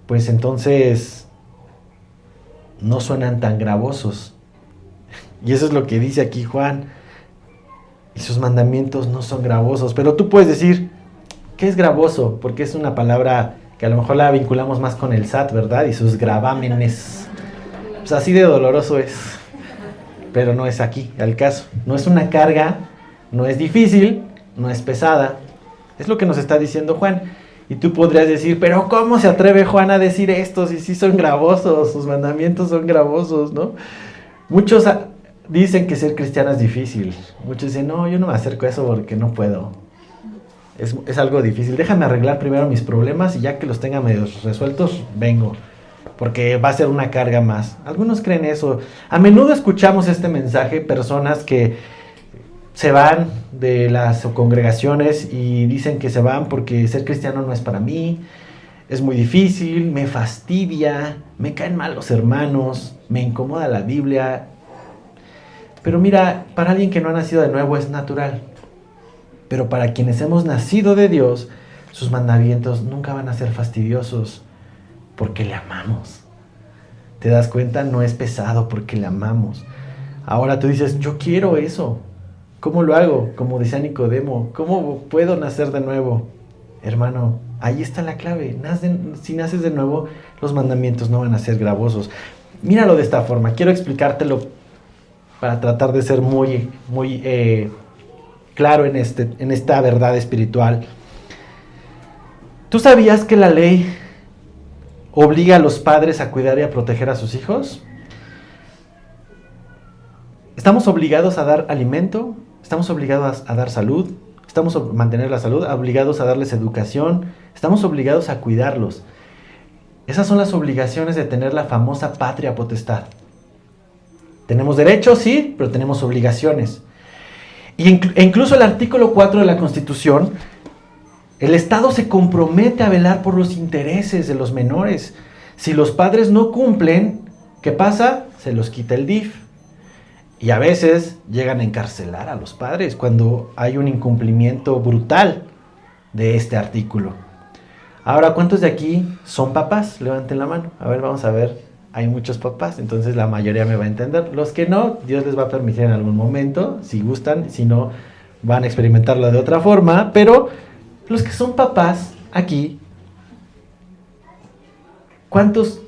pues entonces no suenan tan gravosos. Y eso es lo que dice aquí Juan. Y sus mandamientos no son gravosos. Pero tú puedes decir, ¿qué es gravoso? Porque es una palabra que a lo mejor la vinculamos más con el SAT, ¿verdad? Y sus gravámenes. Pues así de doloroso es. Pero no es aquí el caso. No es una carga, no es difícil, no es pesada. Es lo que nos está diciendo Juan. Y tú podrías decir, pero ¿cómo se atreve Juan a decir esto si sí son gravosos? Sus mandamientos son gravosos, ¿no? Muchos dicen que ser cristiano es difícil. Muchos dicen, no, yo no me acerco a eso porque no puedo. Es algo difícil. Déjame arreglar primero mis problemas y ya que los tenga medio resueltos, vengo. Porque va a ser una carga más. Algunos creen eso. A menudo escuchamos este mensaje, personas que se van de las congregaciones y dicen que se van porque ser cristiano no es para mí, es muy difícil, me fastidia, me caen mal los hermanos, me incomoda la Biblia. Pero mira, para alguien que no ha nacido de nuevo es natural. Pero para quienes hemos nacido de Dios, sus mandamientos nunca van a ser fastidiosos porque le amamos. ¿Te das cuenta? No es pesado porque le amamos. Ahora tú dices, yo quiero eso. ¿Cómo lo hago? Como decía Nicodemo, ¿cómo puedo nacer de nuevo? Hermano, ahí está la clave. Si naces de nuevo, los mandamientos no van a ser gravosos. Míralo de esta forma. Quiero explicártelo para tratar de ser muy claro en esta verdad espiritual. ¿Tú sabías que la ley obliga a los padres a cuidar y a proteger a sus hijos? Estamos obligados a dar alimento, estamos obligados a dar salud, estamos a mantener la salud, obligados a darles educación, estamos obligados a cuidarlos. Esas son las obligaciones de tener la famosa patria potestad. Tenemos derechos, sí, pero tenemos obligaciones. E incluso el artículo 4 de la Constitución, el Estado se compromete a velar por los intereses de los menores. Si los padres no cumplen, ¿qué pasa? Se los quita el DIF. Y a veces llegan a encarcelar a los padres cuando hay un incumplimiento brutal de este artículo. Ahora, ¿cuántos de aquí son papás? Levanten la mano. A ver, vamos a ver. Hay muchos papás, entonces la mayoría me va a entender. Los que no, Dios les va a permitir en algún momento, si gustan, si no, van a experimentarlo de otra forma. Pero los que son papás aquí, ¿cuántos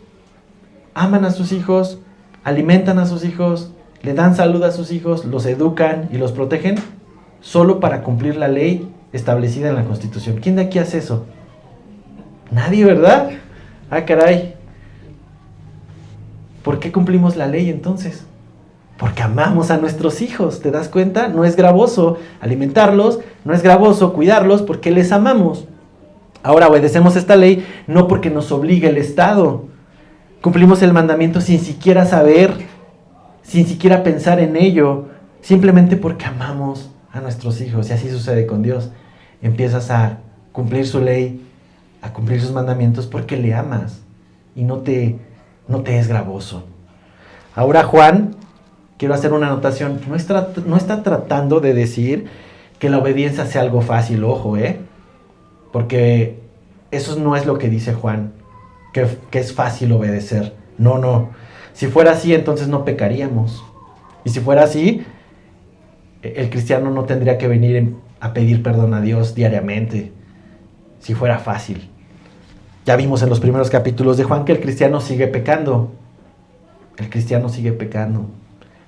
aman a sus hijos, alimentan a sus hijos, le dan salud a sus hijos, los educan y los protegen solo para cumplir la ley establecida en la Constitución? ¿Quién de aquí hace eso? Nadie, ¿verdad? Ah, caray. ¿Por qué cumplimos la ley entonces? Porque amamos a nuestros hijos, ¿te das cuenta? No es gravoso alimentarlos, no es gravoso cuidarlos porque les amamos. Ahora obedecemos esta ley no porque nos obligue el Estado. Cumplimos el mandamiento sin siquiera saber, sin siquiera pensar en ello, simplemente porque amamos a nuestros hijos. Y así sucede con Dios. Empiezas a cumplir su ley, a cumplir sus mandamientos porque le amas y no te es gravoso. Ahora Juan, quiero hacer una anotación, no está tratando de decir que la obediencia sea algo fácil, ojo, porque eso no es lo que dice Juan, que es fácil obedecer. No. Si fuera así, entonces no pecaríamos. Y si fuera así, el cristiano no tendría que venir a pedir perdón a Dios diariamente, si fuera fácil. Ya vimos en los primeros capítulos de Juan que el cristiano sigue pecando. El cristiano sigue pecando,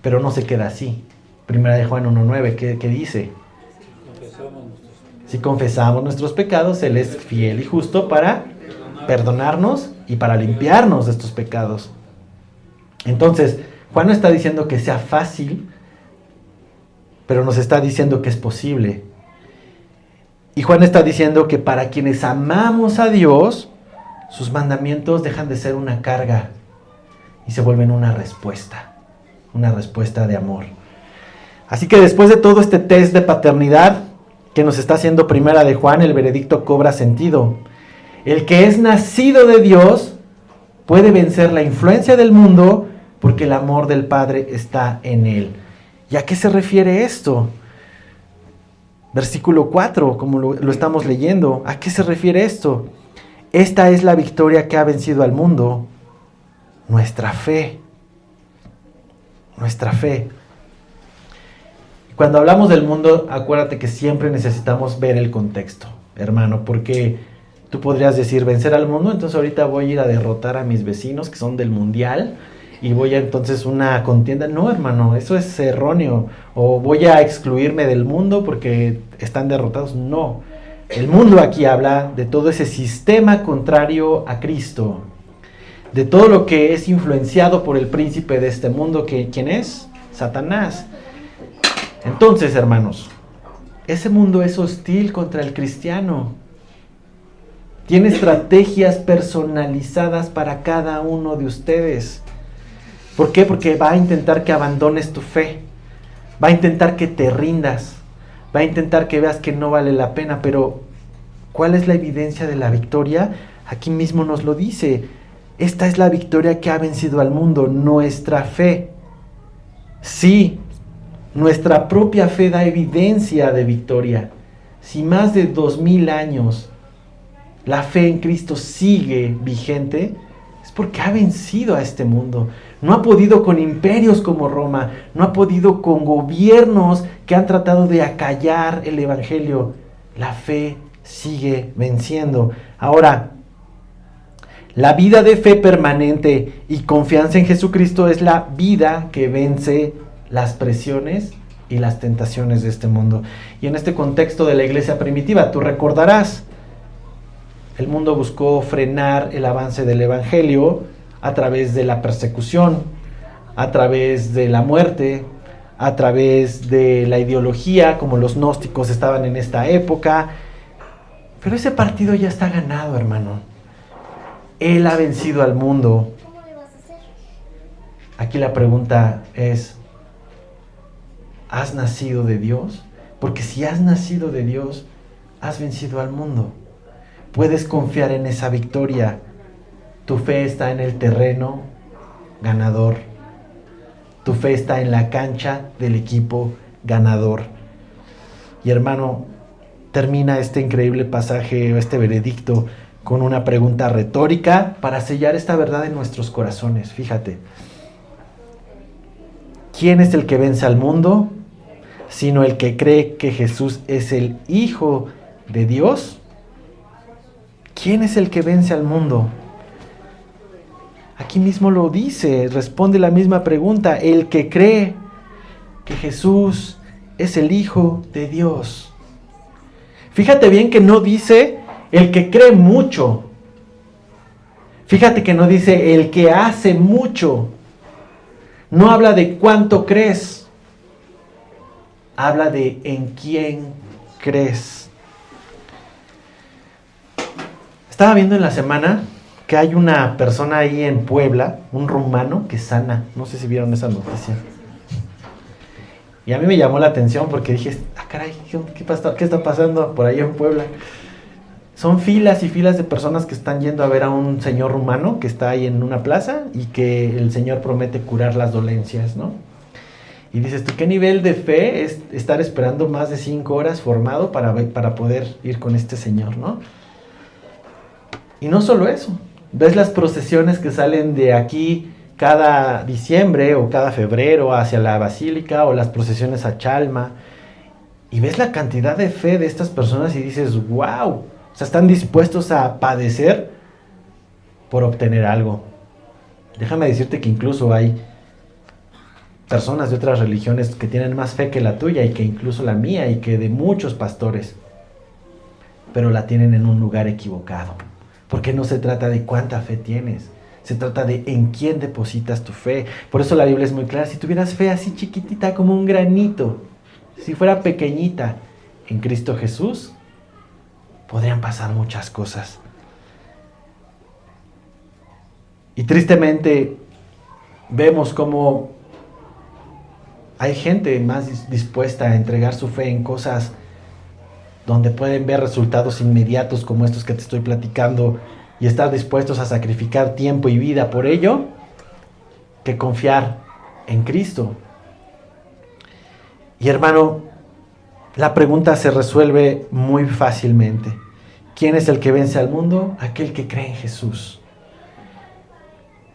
pero no se queda así. Primera de Juan 1:9, ¿qué dice? Si confesamos nuestros pecados, Él es fiel y justo para perdonarnos y para limpiarnos de estos pecados. Entonces, Juan no está diciendo que sea fácil, pero nos está diciendo que es posible. Y Juan está diciendo que para quienes amamos a Dios, sus mandamientos dejan de ser una carga y se vuelven una respuesta de amor. Así que después de todo este test de paternidad que nos está haciendo Primera de Juan, el veredicto cobra sentido. El que es nacido de Dios puede vencer la influencia del mundo porque el amor del Padre está en él. ¿Y a qué se refiere esto? Versículo 4, como lo estamos leyendo. ¿A qué se refiere esto? Esta es la victoria que ha vencido al mundo. Nuestra fe. Nuestra fe. Cuando hablamos del mundo, acuérdate que siempre necesitamos ver el contexto, hermano, porque tú podrías decir vencer al mundo, entonces ahorita voy a ir a derrotar a mis vecinos que son del mundial y voy a entonces una contienda. No, hermano, eso es erróneo. O voy a excluirme del mundo porque están derrotados. No. El mundo aquí habla de todo ese sistema contrario a Cristo, de todo lo que es influenciado por el príncipe de este mundo, que ¿quién es? Satanás. Entonces, hermanos, ese mundo es hostil contra el cristiano. Tiene estrategias personalizadas para cada uno de ustedes. ¿Por qué? Porque va a intentar que abandones tu fe. Va a intentar que te rindas. Va a intentar que veas que no vale la pena. Pero, ¿cuál es la evidencia de la victoria? Aquí mismo nos lo dice. Esta es la victoria que ha vencido al mundo, nuestra fe. Sí, nuestra propia fe da evidencia de victoria. Si más de 2000 años la fe en Cristo sigue vigente, es porque ha vencido a este mundo. No ha podido con imperios como Roma, no ha podido con gobiernos que han tratado de acallar el evangelio. La fe sigue venciendo. Ahora, la vida de fe permanente y confianza en Jesucristo es la vida que vence las presiones y las tentaciones de este mundo. Y en este contexto de la iglesia primitiva, tú recordarás, el mundo buscó frenar el avance del evangelio a través de la persecución, a través de la muerte, a través de la ideología, como los gnósticos estaban en esta época. Pero ese partido ya está ganado, hermano. Él ha vencido al mundo. Aquí la pregunta es, ¿has nacido de Dios? Porque si has nacido de Dios, has vencido al mundo. Puedes confiar en esa victoria. Tu fe está en el terreno ganador. Tu fe está en la cancha del equipo ganador. Y hermano, termina este increíble pasaje, este veredicto, con una pregunta retórica para sellar esta verdad en nuestros corazones. Fíjate. ¿Quién es el que vence al mundo? Sino el que cree que Jesús es el Hijo de Dios. ¿Quién es el que vence al mundo? Aquí mismo lo dice, responde la misma pregunta. El que cree que Jesús es el Hijo de Dios. Fíjate bien que no dice el que cree mucho. Fíjate que no dice el que hace mucho. No habla de cuánto crees. Habla de en quién crees. Estaba viendo en la semana que hay una persona ahí en Puebla, un rumano que sana. No sé si vieron esa noticia. Y a mí me llamó la atención porque dije, caray, ¿qué está pasando por ahí en Puebla? Son filas y filas de personas que están yendo a ver a un señor humano que está ahí en una plaza y que el Señor promete curar las dolencias, ¿no? Y dices tú, ¿qué nivel de fe es estar esperando más de 5 horas formado para poder ir con este Señor, ¿no? Y no solo eso, ves las procesiones que salen de aquí cada diciembre o cada febrero hacia la basílica, o las procesiones a Chalma, y ves la cantidad de fe de estas personas y dices, wow, o sea, están dispuestos a padecer por obtener algo. Déjame decirte que incluso hay personas de otras religiones que tienen más fe que la tuya, y que incluso la mía, y que de muchos pastores, pero la tienen en un lugar equivocado, porque no se trata de cuánta fe tienes, se trata de en quién depositas tu fe. Por eso la Biblia es muy clara: si tuvieras fe así chiquitita como un granito, si fuera pequeñita, en Cristo Jesús, podrían pasar muchas cosas. Y tristemente vemos cómo hay gente más dispuesta a entregar su fe en cosas donde pueden ver resultados inmediatos, como estos que te estoy platicando, y estar dispuestos a sacrificar tiempo y vida por ello, que confiar en Cristo. Y hermano, la pregunta se resuelve muy fácilmente. ¿Quién es el que vence al mundo? Aquel que cree en Jesús.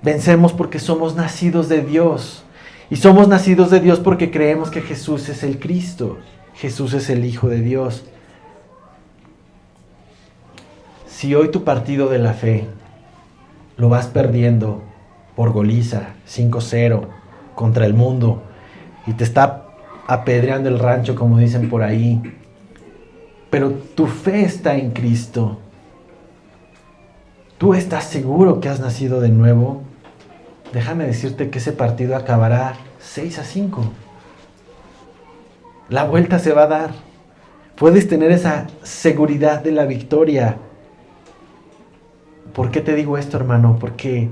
Vencemos porque somos nacidos de Dios. Y somos nacidos de Dios porque creemos que Jesús es el Cristo. Jesús es el Hijo de Dios. Si hoy tu partido de la fe lo vas perdiendo por goliza, 5-0, contra el mundo, y te está apedreando el rancho, como dicen por ahí, pero tu fe está en Cristo, tú estás seguro que has nacido de nuevo, déjame decirte que ese partido acabará 6-5. La vuelta se va a dar. Puedes tener esa seguridad de la victoria. ¿Por qué te digo esto, hermano? Porque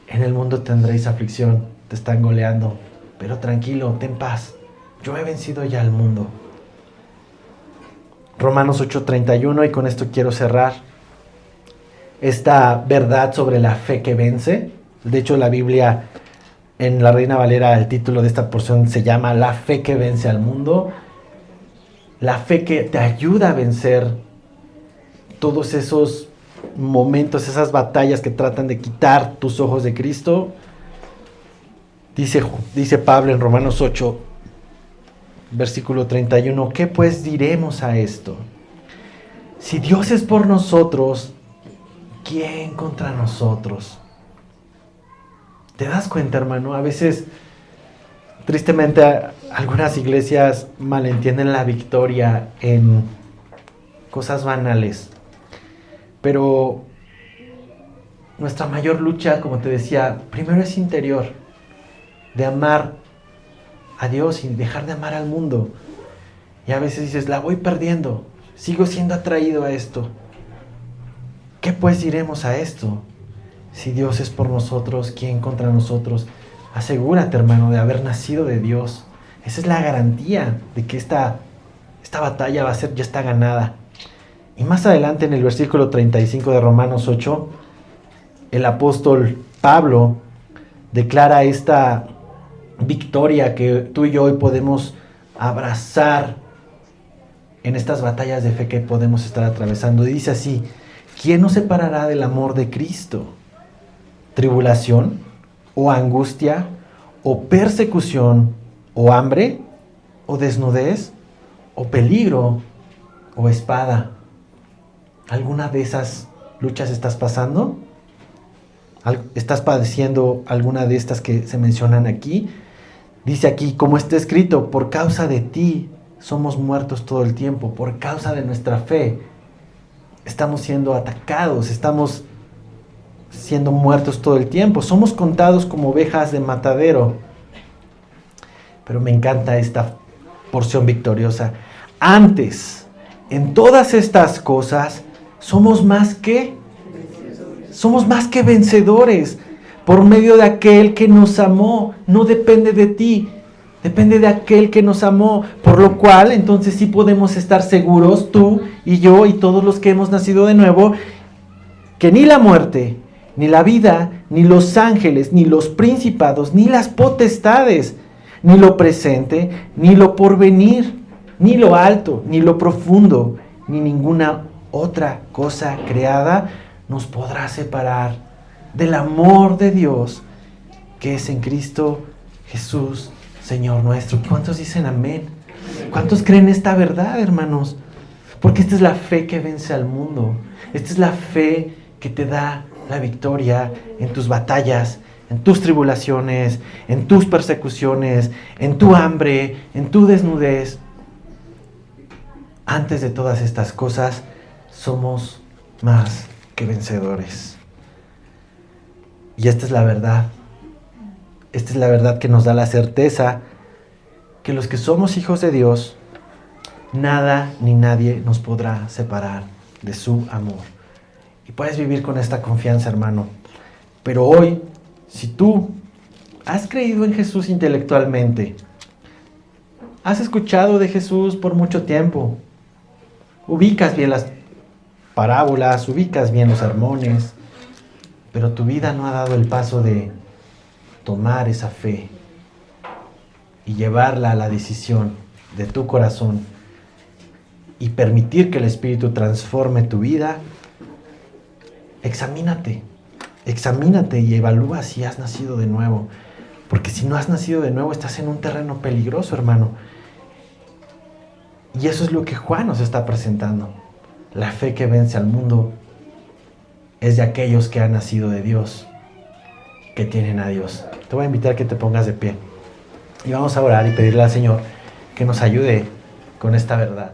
en el mundo tendréis aflicción, te están goleando, pero tranquilo, ten paz. Yo he vencido ya al mundo. Romanos 8:31, y con esto quiero cerrar esta verdad sobre la fe que vence. De hecho, la Biblia, en la Reina Valera, el título de esta porción se llama La fe que vence al mundo. La fe que te ayuda a vencer todos esos momentos, esas batallas que tratan de quitar tus ojos de Cristo. Dice Pablo en Romanos 8, versículo 31, ¿qué pues diremos a esto? Si Dios es por nosotros, ¿quién contra nosotros? ¿Te das cuenta, hermano? A veces, tristemente, algunas iglesias malentienden la victoria en cosas banales. Pero nuestra mayor lucha, como te decía, primero es interior, de amar a Dios y dejar de amar al mundo. Y a veces dices, la voy perdiendo, sigo siendo atraído a esto. ¿Qué pues diremos a esto? Si Dios es por nosotros, ¿quién contra nosotros? Asegúrate, hermano, de haber nacido de Dios. Esa es la garantía de que esta batalla ya está ganada. Y más adelante, en el versículo 35 de Romanos 8, el apóstol Pablo declara esta victoria que tú y yo hoy podemos abrazar en estas batallas de fe que podemos estar atravesando. Y dice así: ¿quién nos separará del amor de Cristo? ¿Tribulación, o angustia, o persecución, o hambre, o desnudez, o peligro, o espada? ¿Alguna de esas luchas estás pasando? ¿Estás padeciendo alguna de estas que se mencionan aquí? Dice aquí, como está escrito, por causa de ti somos muertos todo el tiempo. Por causa de nuestra fe estamos siendo atacados, estamos siendo muertos todo el tiempo. Somos contados como ovejas de matadero. Pero me encanta esta porción victoriosa. Antes, en todas estas cosas, somos más que vencedores por medio de aquel que nos amó. No depende de ti. Depende de aquel que nos amó, por lo cual entonces sí podemos estar seguros, tú y yo y todos los que hemos nacido de nuevo, que ni la muerte, ni la vida, ni los ángeles, ni los principados, ni las potestades, ni lo presente, ni lo porvenir, ni lo alto, ni lo profundo, ni ninguna otra cosa creada nos podrá separar del amor de Dios que es en Cristo Jesús, Señor nuestro. ¿Cuántos dicen amén? ¿Cuántos creen esta verdad, hermanos? Porque esta es la fe que vence al mundo. Esta es la fe que te da la victoria en tus batallas, en tus tribulaciones, en tus persecuciones, en tu hambre, en tu desnudez. Antes de todas estas cosas, somos más que vencedores. Y esta es la verdad. Esta es la verdad que nos da la certeza que los que somos hijos de Dios, nada ni nadie nos podrá separar de su amor. Y puedes vivir con esta confianza, hermano. Pero hoy, si tú has creído en Jesús intelectualmente, has escuchado de Jesús por mucho tiempo, ubicas bien las parábolas, ubicas bien los sermones, pero tu vida no ha dado el paso de tomar esa fe y llevarla a la decisión de tu corazón y permitir que el Espíritu transforme tu vida. Examínate y evalúa si has nacido de nuevo, porque si no has nacido de nuevo estás en un terreno peligroso, hermano. Y eso es lo que Juan nos está presentando. La fe que vence al mundo es de aquellos que han nacido de Dios, que tienen a Dios. Te voy a invitar a que te pongas de pie y vamos a orar y pedirle al Señor que nos ayude con esta verdad.